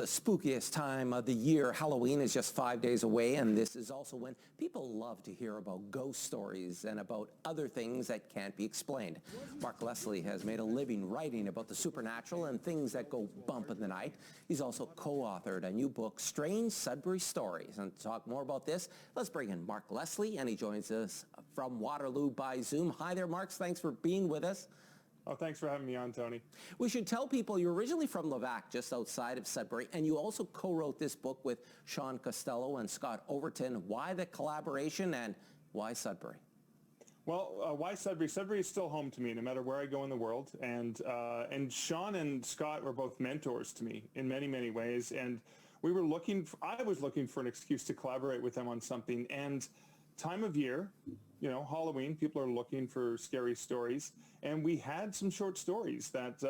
the spookiest time of the year. Halloween is just 5 days away, and this is also when people love to hear about ghost stories and about other things that can't be explained. Mark Leslie has made a living writing about the supernatural and things that go bump in the night. He's also co-authored a new book, Strange Sudbury Stories. And to talk more about this, let's bring in Mark Leslie, and he joins us from Waterloo by Zoom. Hi there, Mark. Thanks for being with us. Oh, thanks for having me on, Tony. We should tell people you're originally from Levack, just outside of Sudbury, and you also co-wrote this book with Sean Costello and Scott Overton. Why the collaboration, and why Sudbury? Well, why Sudbury? Sudbury is still home to me, no matter where I go in the world. And Sean and Scott were both mentors to me in many, many ways. And I was looking for an excuse to collaborate with them on something. And time of year, you know, Halloween, people are looking for scary stories. And we had some short stories that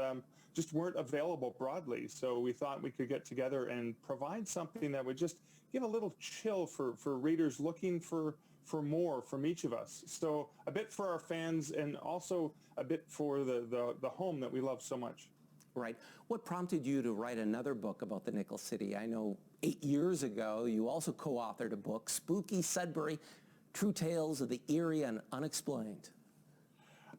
just weren't available broadly. So we thought we could get together and provide something that would just give a little chill for readers looking for more from each of us. So a bit for our fans and also a bit for the home that we love so much. Right. What prompted you to write another book about the Nickel City? I know 8 years ago you also co-authored a book, Spooky Sudbury, True Tales of the Eerie and Unexplained.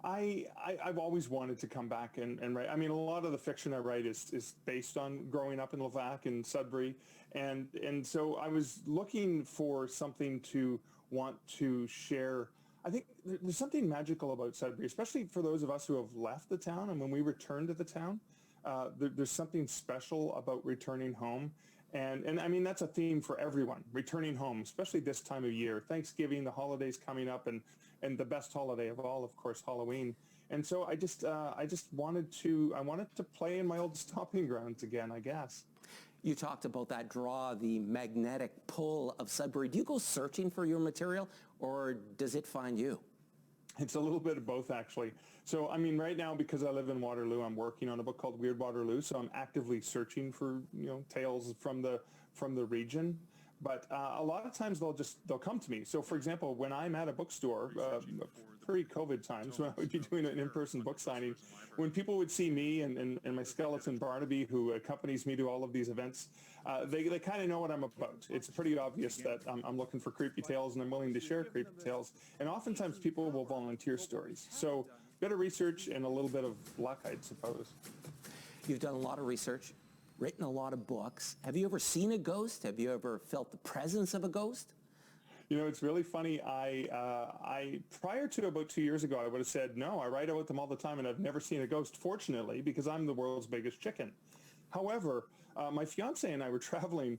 I've always wanted to come back and write. I mean, a lot of the fiction I write is based on growing up in Levack and Sudbury. And so I was looking for something to want to share. I think there's something magical about Sudbury, especially for those of us who have left the town. And when we return to the town, there's something special about returning home. And I mean, that's a theme for everyone, returning home, especially this time of year. Thanksgiving, the holidays coming up, and the best holiday of all, of course, Halloween. And so I just wanted to play in my old stomping grounds again, I guess. You talked about that draw, the magnetic pull of Sudbury. Do you go searching for your material, or does it find you? It's a little bit of both, actually. So, I mean, right now, because I live in Waterloo, I'm working on a book called Weird Waterloo. So I'm actively searching for, you know, tales from the region. But a lot of times they'll come to me. So, for example, when I'm at a bookstore, pre-COVID times, when I would be doing an in-person book signing, when people would see me and my skeleton Barnaby, who accompanies me to all of these events, they kind of know what I'm about. It's pretty obvious that I'm looking for creepy tales, and I'm willing to share creepy tales. And oftentimes people will volunteer stories. So a bit of research and a little bit of luck, I suppose. You've done a lot of research, written a lot of books. Have you ever seen a ghost? Have you ever felt the presence of a ghost? You know, it's really funny. I prior to about 2 years ago, I would have said, no, I write about them all the time, and I've never seen a ghost, fortunately, because I'm the world's biggest chicken. However, my fiance and I were traveling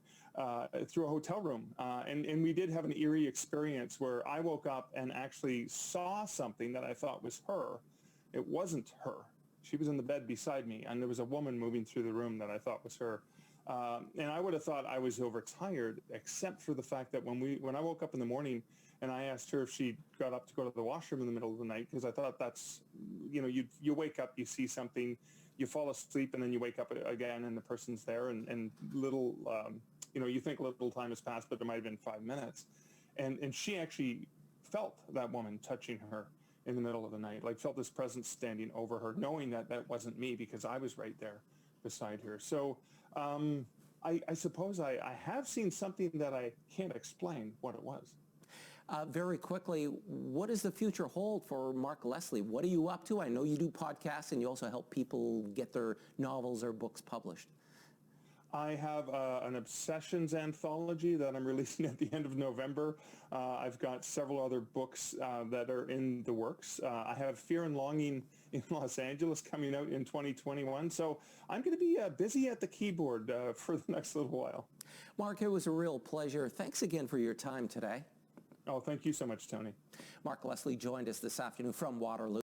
through a hotel room, and we did have an eerie experience where I woke up and actually saw something that I thought was her. It wasn't her. She was in the bed beside me, and there was a woman moving through the room that I thought was her. And I would have thought I was overtired, except for the fact that when I woke up in the morning and I asked her if she got up to go to the washroom in the middle of the night, because I thought that's, you know, you wake up, you see something, you fall asleep, and then you wake up again and the person's there, and little, you know, you think little time has passed, but there might have been 5 minutes. And she actually felt that woman touching her in the middle of the night, like felt this presence standing over her, knowing that that wasn't me because I was right there beside her. So I suppose I have seen something that I can't explain what it was. Very quickly, what does the future hold for Mark Leslie? What are you up to? I know you do podcasts, and you also help people get their novels or books published. I have an Obsessions anthology that I'm releasing at the end of November. I've got several other books that are in the works. I have Fear and Longing in Los Angeles coming out in 2021. So I'm going to be busy at the keyboard for the next little while. Mark, it was a real pleasure. Thanks again for your time today. Oh, thank you so much, Tony. Mark Leslie joined us this afternoon from Waterloo.